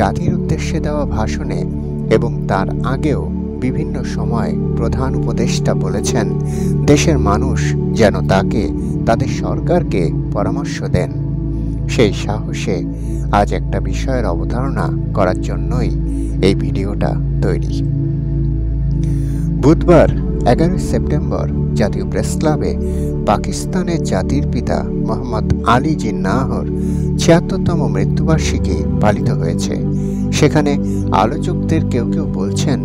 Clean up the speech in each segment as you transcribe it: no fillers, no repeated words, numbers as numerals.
জাতির উদ্দেশ্যে দেওয়া ভাষণে এবং তার আগেও বিভিন্ন সময় প্রধান উপদেষ্টা বলেছেন দেশের মানুষ যেন তাকে তাদের সরকারকে পরামর্শ দেন। সেই সাহসে আজ একটা বিষয়ের অবতারণা করার জন্যই এই ভিডিওটা তৈরি। বুধবার 11 সেপ্টেম্বর জাতীয় প্রেস ক্লাবে পাকিস্তানের জাতির পিতা মোহাম্মদ আলী জিন্নাহর ৭৬তম মৃত্যুবার্ষিকী পালিত হয়েছে। সেখানে আলোচকদের কেউ কেউ বলছেন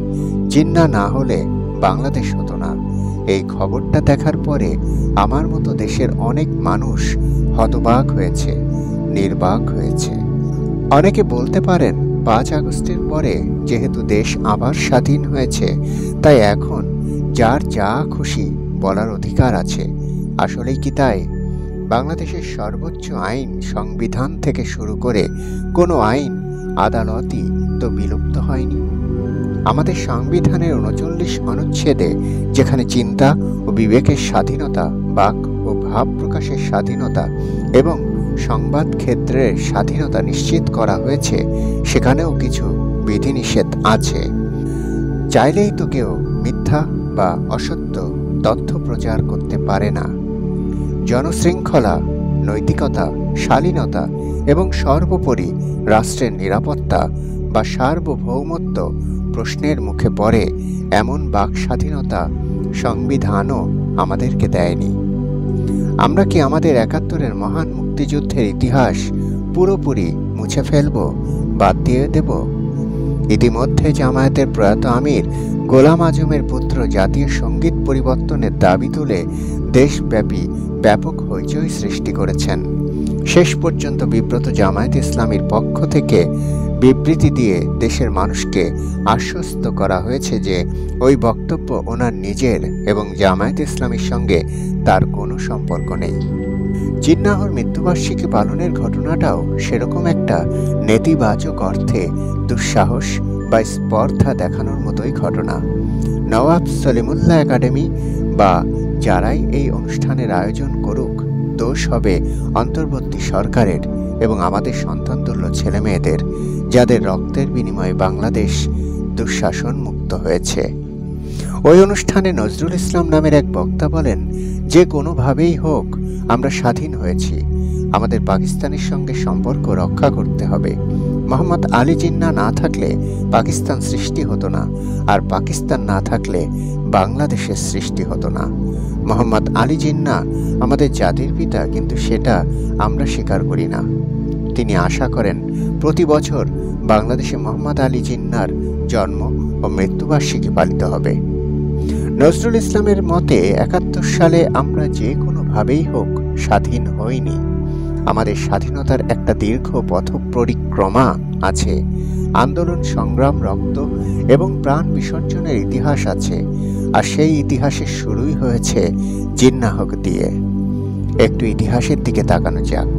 জিন্না না হলে বাংলাদেশ হতো না। এই খবরটা দেখার পরে আমার মতো দেশের অনেক মানুষ হতবাক হয়েছে, নির্বাক হয়েছে। অনেকে বলতে পারেন ৫ আগস্টের পরে যেহেতু দেশ আবার স্বাধীন হয়েছে তাই এখন যার যা খুশি বলার অধিকার আছে। আসলেই কি তাই? বাংলাদেশের সর্বোচ্চ আইন সংবিধান থেকে শুরু করে কোনো আইন আদালতই তো বিলুপ্ত হয়নি। আমাদের সংবিধানের ৩৯ অনুচ্ছেদে যেখানে চিন্তা ও বিবেকের স্বাধীনতা, বাক ও ভাব প্রকাশের স্বাধীনতা এবং সংবাদ ক্ষেত্রের স্বাধীনতা নিশ্চিত করা হয়েছে, সেখানেও কিছু বিধিনিষেধ আছে। চাইলেই তো কেউ মিথ্যা বা অসত্য তথ্য প্রচার করতে পারে না। জনশৃঙ্খলা, নৈতিকতা, শালীনতা এবং সর্বোপরি রাষ্ট্রের নিরাপত্তা বা সার্বভৌমত্ব প্রশ্নের মুখে পড়ে এমন বাক স্বাধীনতা সংবিধানও আমাদেরকে দেয়নি। আমরা কি আমাদের ৭১-এর মহান মুক্তিযুদ্ধের ইতিহাস পুরোপুরি মুছে ফেলব, বাদ দিয়ে দেব? ইতিমধ্যে জামায়াতের প্রয়াত আমির গোলাম আজমের পুত্র জাতীয় সঙ্গীত পরিবর্তনের দাবি তুলে দেশব্যাপী ব্যাপক হইচই সৃষ্টি করেছেন। শেষ পর্যন্ত বিব্রত জামায়াত ইসলামীর পক্ষ থেকে বিবৃতি দিয়ে দেশের মানুষকে আশ্বস্ত করা হয়েছে যে ওই বক্তব্য ওনার নিজের এবং জামায়াত ইসলামীর সঙ্গে তার কোনো সম্পর্ক নেই। জিন্নাহর মৃত্যুবার্ষিকী পালনের ঘটনাটাও সেরকম একটা নেতিবাচক অর্থে দুঃসাহস বা স্পর্ধা দেখানোর মতোই ঘটনা। নওয়াব সলিমুল্লাহ একাডেমি বা যারাই এই অনুষ্ঠানের আয়োজন করুক, দোষ হবে অন্তর্বর্তী সরকারের এবং আমাদের সন্তানতুল্য ছেলেমেয়েদের, যাদের রক্তের বিনিময়ে বাংলাদেশ দুঃশাসন মুক্ত হয়েছে। ওই অনুষ্ঠানে নজরুল ইসলাম নামের এক বক্তা বলেন, যে কোনোভাবেই হোক আমরা স্বাধীন হয়েছি, আমাদের পাকিস্তানের সঙ্গে সম্পর্ক রক্ষা করতে হবে। মোহাম্মদ আলী জিন্নাহ না থাকলে পাকিস্তান সৃষ্টি হতো না, আর পাকিস্তান না থাকলে বাংলাদেশের সৃষ্টি হতো না। মোহাম্মদ আলী জিন্নাহ আমাদের জাতির পিতা, কিন্তু সেটা আমরা স্বীকার করি না। তিনি আশা করেন প্রতি বছর বাংলাদেশে মোহাম্মদ আলী জিন্নাহর জন্ম ও মৃত্যুবার্ষিকী পালিত হবে। নজরুল ইসলামের মতে ৭১ সালে আমরা যে কোনোভাবেই হোক স্বাধীন হইনি। আমাদের স্বাধীনতার একটা দীর্ঘ পথ পরিক্রমা আছে। আন্দোলন, সংগ্রাম, রক্ত এবং প্রাণ বিসর্জনের ইতিহাস আছে, আর সেই ইতিহাসের শুরুই হয়েছে জিন্নাহক দিয়ে। একটু ইতিহাসের দিকে তাকানো যাক।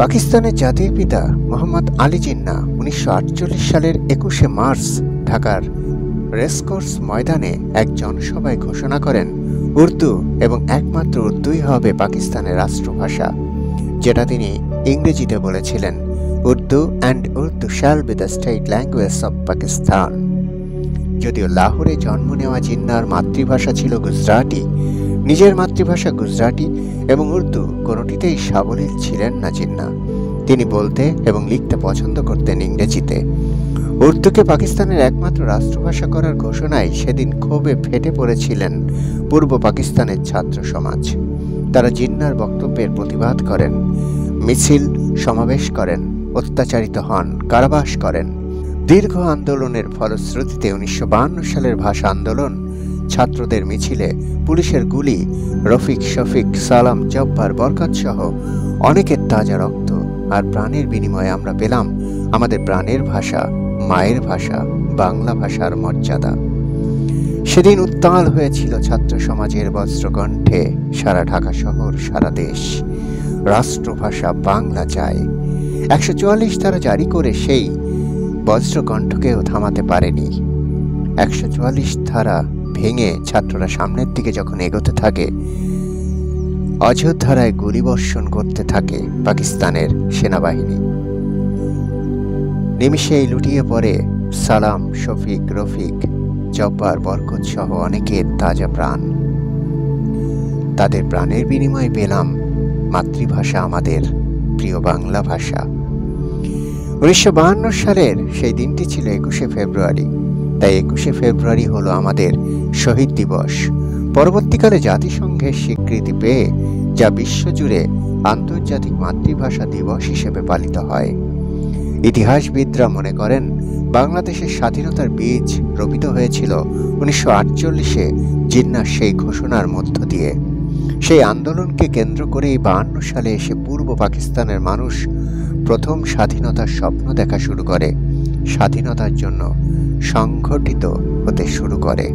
পাকিস্তানের জাতির পিতা মোহাম্মদ আলী জিন্নাহ ১৯৪৮ সালের ২১শে মার্চ ঢাকার রেসকোর্স ময়দানে এক জনসভায় ঘোষণা করেন উর্দু এবং একমাত্র উর্দুই হবে পাকিস্তানের রাষ্ট্রভাষা, যেটা তিনি ইংরেজিতে বলেছিলেন, Urdu and Urdu shall be the state language of Pakistan. যদিও লাহোরে জন্ম নেওয়া জিন্নাহর মাতৃভাষা ছিল গুজরাটি, নিজের মাতৃভাষা গুজরাটি এবং উর্দু কোনোটিতেই সাবলীল ছিলেন না জিন্নাহ। তিনি বলতে এবং লিখতে পছন্দ করতেন ইংরেজিতে। উর্দুকে পাকিস্তানের একমাত্র রাষ্ট্রভাষা করার ঘোষণায় সেদিন ক্ষোভে ফেটে পড়েছিলেন পূর্ব পাকিস্তানের ছাত্র সমাজ। তারা জিন্নাহর বক্তব্যের প্রতিবাদ করেন, মিছিল সমাবেশ করেন, অত্যাচারিত হন, কারাবাস করেন। দীর্ঘ আন্দোলনের ফলশ্রুতিতে ১৯৫২ সালের ভাষা আন্দোলন, ছাত্রদের মিছিলে পুলিশের গুলি, রফিক, শফিক, সালাম, জব্বার, বরকত সহ অনেকের তাজা রক্ত আর প্রাণের বিনিময়ে আমরা পেলাম আমাদের প্রাণের ভাষা, মায়ের ভাষা, বাংলা ভাষার মর্যাদা। সেদিন উত্তাল হয়েছিল ছাত্র সমাজের বজ্রকণ্ঠে সারা ঢাকা শহর, সারা দেশ। রাষ্ট্রভাষা বাংলা চায়। ১৪৪ ধারা জারি করে সেই বজ্রকণ্ঠকেও থামাতে পারেনি। ১৪৪ ধারা ভেঙে ছাত্ররা সামনের দিকে যখন এগোতে থাকে, অযোধ্যায় গুলিবর্ষণ করতে থাকে পাকিস্তানের সেনাবাহিনী। নিমিষেই লুটিয়ে পড়ে সালাম, শফিক, রফিক, জব্বার, বরকত সহ অনেকের তাজা প্রাণ। তাদের প্রাণের বিনিময়ে পেলাম মাতৃভাষা, আমাদের প্রিয় বাংলা ভাষা। 1952 সালের সেই দিনটি ছিল 21শে ফেব্রুয়ারি। তাই 21শে ফেব্রুয়ারি হলো আমাদের শহীদ দিবস। পরবর্তীকালে জাতিসংঘের স্বীকৃতি পেয়ে যা বিশ্বজুড়ে আন্তর্জাতিক মাতৃভাষা দিবস হিসেবে পালিত হয়। ইতিহাসবিদরা মনে করেন বাংলাদেশের স্বাধীনতার বীজ রোপিত হয়েছিল 1948-এ জিন্নাহর সেই ঘোষণার মধ্য দিয়ে। সেই আন্দোলনকে কেন্দ্র করেই 52 সালে এসে পূর্ব পাকিস্তানের মানুষ প্রথম স্বাধীনতার স্বপ্ন দেখা শুরু করে, স্বাধীনতার জন্য সংগঠিত হতে শুরু করে।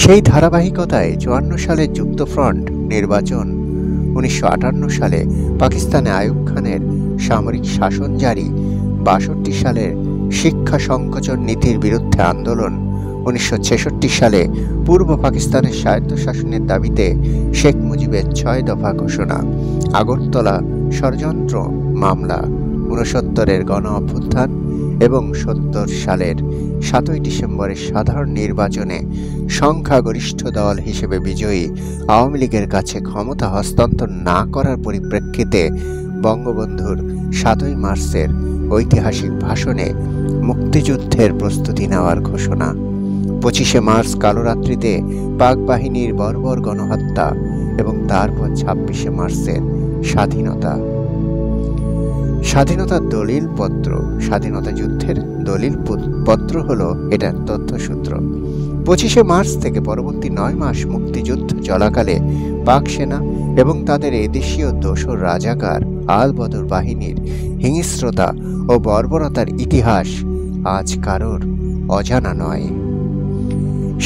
সেই ধারাবাহিকতায় 54 সালে যুক্তফ্রন্ট নির্বাচন, 1958 সালে পাকিস্তানে আইয়ুব খানের সামরিক শাসন জারি, 62 সালের শিক্ষা সংকোচন নীতির বিরুদ্ধে আন্দোলন, 1966 সালে পূর্ব পাকিস্তানের স্বায়ত্তশাসনের দাবিতে শেখ মুজিবের 6 দফা ঘোষণা, আগরতলা ষড়যন্ত্র মামলা, 69-এর গণ অভ্যুত্থান এবং 70 সালের 7ই ডিসেম্বরের সাধারণ নির্বাচনে সংখ্যাগরিষ্ঠ দল হিসেবে বিজয়ী আওয়ামী লীগের কাছে ক্ষমতা হস্তান্তর না করার পরিপ্রেক্ষিতে বঙ্গবন্ধুর 7ই মার্চের ঐতিহাসিক ভাষণে মুক্তিযুদ্ধের প্রস্তুতি নেওয়ার ঘোষণা, 25শে মার্চ কালরাত্রিতে পাক বাহিনীর বর্বর গণহত্যা এবং তারপর 26শে মার্চের স্বাধীনতার দলিল পত্র। স্বাধীনতা যুদ্ধের দলিল পত্র হলো এটার তথ্যসূত্র। 25শে মার্চ থেকে পরবর্তী 9 মাস মুক্তিযুদ্ধ চলাকালে পাক সেনা এবং তাদের এদেশীয় দোসর রাজাকার আল বদর বাহিনীর হিংস্রতা ও বর্বরতার ইতিহাস আজ কারোর অজানা নয়।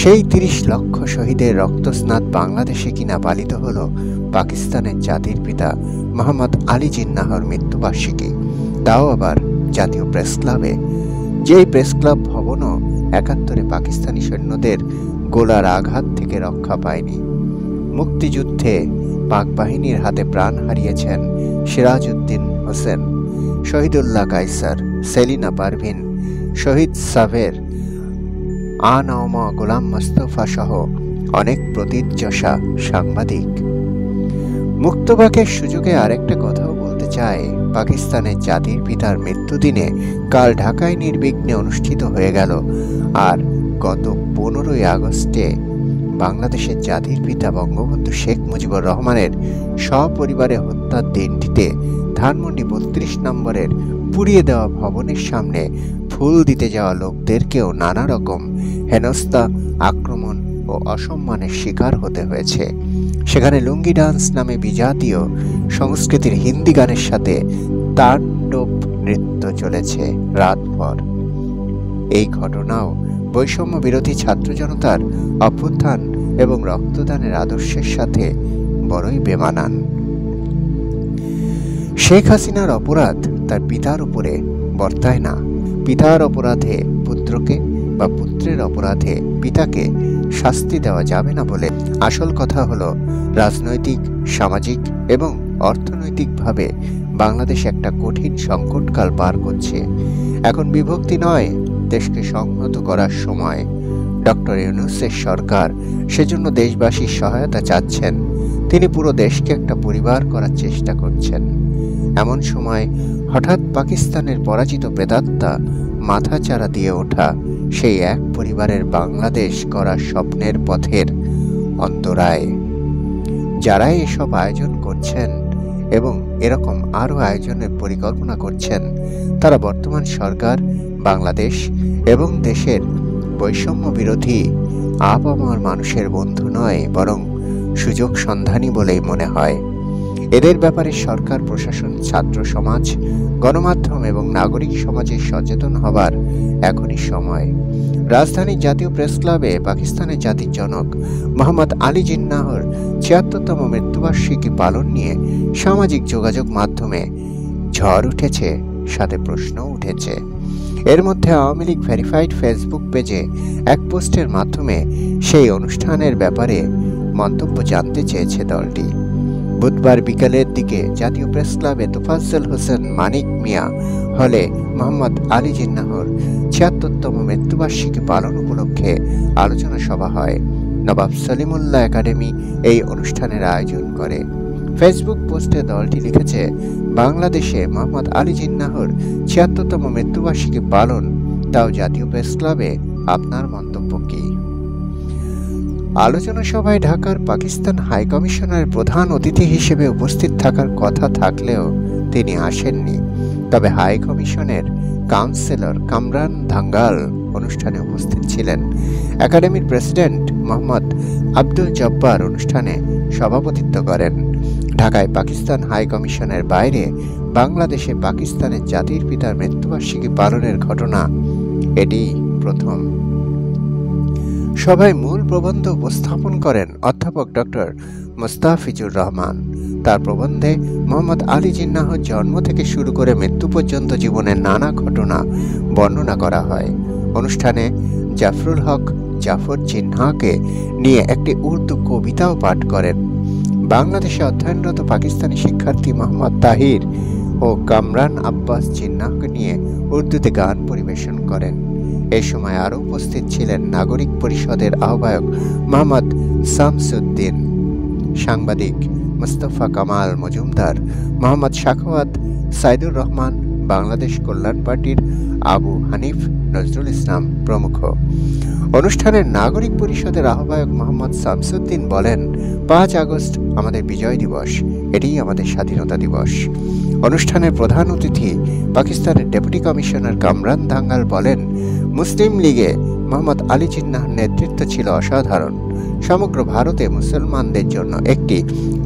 সেই 30 লক্ষ শহীদের রক্তস্নাত বাংলাদেশে কিনা পালিত হল পাকিস্তানের জাতির পিতা মোহাম্মদ আলী জিন্নাহর মৃত্যুবার্ষিকী, তাও আবার জাতীয় প্রেস ক্লাবে। যেই প্রেস ক্লাব ভবনও 71-এ পাকিস্তানি সৈন্যদের গোলার আঘাত থেকে রক্ষা পায়নি। মুক্তিযুদ্ধে পাক বাহিনীর হাতে প্রাণ হারিয়েছেন সিরাজউদ্দিন হোসেন, শহীদুল্লাহ কায়সার, সেলিনা পারভিন, শহীদ সাভের, আনওমা গোলাম মোস্তফা সহ অনেক প্রতিযশা সাংবাদিক। মুক্তবাকের সুযোগে আরেকটা কথাও বলতে চাই। পাকিস্তানের জাতির পিতার মৃত্যুদিনে কাল ঢাকায় নির্বিঘ্নে অনুষ্ঠিত হয়ে গেল, আর গত 15ই আগস্টে বাংলাদেশের জাতির পিতা বঙ্গবন্ধু শেখ মুজিবুর রহমানের সপরিবারে হত্যার দিনটিতে ধানমন্ডি 32 নম্বরের পুড়িয়ে দেওয়া ভবনের সামনে ফুল দিতে যাওয়া লোকদেরকেও নানা রকম হেনস্থা, আক্রমণ ও অসম্মানের শিকার হতে হয়েছে। সেখানে লুঙ্গি ডান্স নামে বিজাতীয় সংস্কৃতির হিন্দি গানের সাথে তাণ্ডব নৃত্য চলেছে রাতভর। এই ঘটনাও বৈষম্য বিরোধী ছাত্র জনতার অভ্যুত্থান এবং রক্তদানের আদর্শের সাথে বড়ই বেমানান। শেখ হাসিনার অপরাধ তার পিতার উপরে বর্তায় না। পিতার অপরাধে পুত্রকে বা পুত্রের অপরাধে পিতাকে শাস্তি দেওয়া যাবে না বলে আসল কথা হলো রাজনৈতিক, সামাজিক এবং অর্থনৈতিকভাবে বাংলাদেশ একটা কঠিন সংকটকাল পার করছে। এখন বিভক্তি নয়, দেশকে সংহত করার সময়। ডক্টর ইউনূসের সরকার সেজন্য দেশবাসীর সহায়তা চাচ্ছেন। তিনি পুরো দেশকে একটা পরিবার করার চেষ্টা করছেন। এমন সময় হঠাৎ পাকিস্তানের পরাজিত প্রেতাত্মা মাথাচাড়া দিয়ে ওঠা সেই এক পরিবারের বাংলাদেশ করার স্বপ্নের পথের অন্তরায়। যারা এসব আয়োজন করছেন এবং এরকম আরও আয়োজনের পরিকল্পনা করছেন, তারা বর্তমান সরকার, বাংলাদেশ এবং দেশের বৈষম্য বিরোধী আপামর মানুষের বন্ধু নয়, বরং সুযোগ সন্ধানী বলেই মনে হয়। এদের ব্যাপারে সরকার, প্রশাসন, ছাত্র সমাজ, গণমাধ্যম এবং নাগরিক সমাজের সচেতন হবার এখনই সময়। রাজধানীর জাতীয় প্রেস ক্লাবে পাকিস্তানের জাতির জনক মোহাম্মদ আলী জিন্নাহর ৭৬তম মৃত্যুবার্ষিকী পালন নিয়ে সামাজিক যোগাযোগ মাধ্যমে ঝড় উঠেছে, সাথে প্রশ্নও উঠেছে। এর মধ্যে আওয়ামী লীগ ভেরিফাইড ফেসবুক পেজে এক পোস্টের মাধ্যমে সেই অনুষ্ঠানের ব্যাপারে মন্তব্য জানতে চেয়েছে দলটি। বুধবার বিকালের দিকে জাতীয় প্রেস ক্লাবে তোফাজ্জল হোসেন মানিক মিয়া হলে মোহাম্মদ আলী জিন্নাহর ৭৬তম মৃত্যুবার্ষিকী পালন উপলক্ষে আলোচনা সভা হয়। নবাব সলিমুল্লাহ একাডেমি এই অনুষ্ঠানের আয়োজন করে। ফেসবুক পোস্টে দলটি লিখেছে, বাংলাদেশে মোহাম্মদ আলী জিন্নাহর ৭৬তম মৃত্যুবার্ষিকী পালন, তাও জাতীয় প্রেস ক্লাবে, আপনার মন্তব্য কি? আলোচনা সভায় ঢাকার পাকিস্তান হাইকমিশনের প্রধান অতিথি হিসেবে উপস্থিত থাকার কথা থাকলেও তিনি আসেননি। তবে হাইকমিশনের কাউন্সিলর কামরান ধাঙ্গাল অনুষ্ঠানে উপস্থিত ছিলেন। একাডেমির প্রেসিডেন্ট মোহাম্মদ আব্দুল জব্বার অনুষ্ঠানে সভাপতিত্ব করেন। ঢাকায় পাকিস্তান হাইকমিশনের বাইরে বাংলাদেশে পাকিস্তানের জাতির পিতার মৃত্যুবার্ষিকী পালনের ঘটনা এটি প্রথম। সভায় মূল প্রবন্ধ উপস্থাপন করেন অধ্যাপক ডক্টর মোস্তাফিজুর রহমান। তার প্রবন্ধে মোহাম্মদ আলী জিন্নাহর জন্ম থেকে শুরু করে মৃত্যু পর্যন্ত জীবনের নানা ঘটনা বর্ণনা করা হয়। অনুষ্ঠানে জাফরুল হক জাফর জিন্নাহকে নিয়ে একটি উর্দু কবিতাও পাঠ করেন। বাংলাদেশে অধ্যয়নরত পাকিস্তানি শিক্ষার্থী মোহাম্মদ তাহির ও কামরান আব্বাস জিন্নাহকে নিয়ে উর্দুতে গান পরিবেশন করেন। এ সময় আরও উপস্থিত ছিলেন নাগরিক পরিষদের আহ্বায়ক মোহাম্মদ শামসুদ্দিন, সাংবাদিক মুস্তফা কামাল মজুমদার, মোহাম্মদ সাখাওয়াত, সাইদুর রহমান, বাংলাদেশ কল্যাণ পার্টির আবু হানিফ নজরুল ইসলাম প্রমুখ। অনুষ্ঠানের নাগরিক পরিষদের আহ্বায়ক মোহাম্মদ শামসুদ্দিন বলেন, ৫ আগস্ট আমাদের বিজয় দিবস, এটিই আমাদের স্বাধীনতা দিবস। অনুষ্ঠানের প্রধান অতিথি পাকিস্তানের ডেপুটি কমিশনার কামরান ধাঙ্গাল বলেন, মুসলিম লীগে মোহাম্মদ আলী জিন্নাহর নেতৃত্ব ছিল অসাধারণ। সমগ্র ভারতে মুসলমানদের জন্য একটি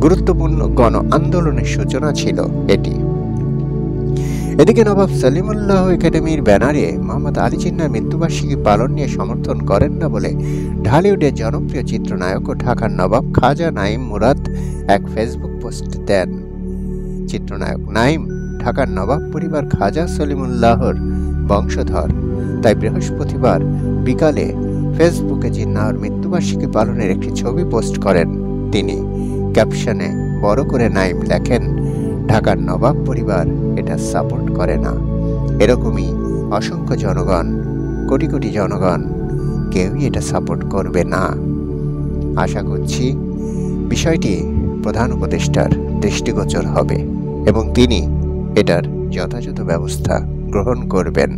গুরুত্বপূর্ণ গণ আন্দোলনের সূচনা ছিল এটি। এদিকে নবাব সলিমুল্লাহ একাডেমির ব্যানারে মোহাম্মদ আলী জিন্নাহর মৃত্যুবার্ষিকী পালন নিয়ে সমর্থন করেন না বলে ঢালিউডের জনপ্রিয় চিত্রনায়ক ও ঢাকার নবাব খাজা নাঈম মুরাদ এক ফেসবুক পোস্ট দেন। চিত্রনায়ক নাঈম ঢাকার নবাব পরিবার খাজা সলিমুল্লাহর বংশধর, তাই বৃহস্পতিবার বিকালে ফেসবুকে জিন্নাহর মৃত্যুবার্ষিকী পালনের একটি ছবি পোস্ট করেন তিনি। ক্যাপশনে বড় করে নাঈম লেখেন, ঢাকার নবাব পরিবার এটা সাপোর্ট করে না। এরকমই অসংখ্য জনগণ, কোটি কোটি জনগণ, কেউই এটা সাপোর্ট করবে না। আশা করছি বিষয়টি প্রধান উপদেষ্টার দৃষ্টিগোচর হবে এবং তিনি এটার যথাযথ ব্যবস্থা গ্রহণ করবেন।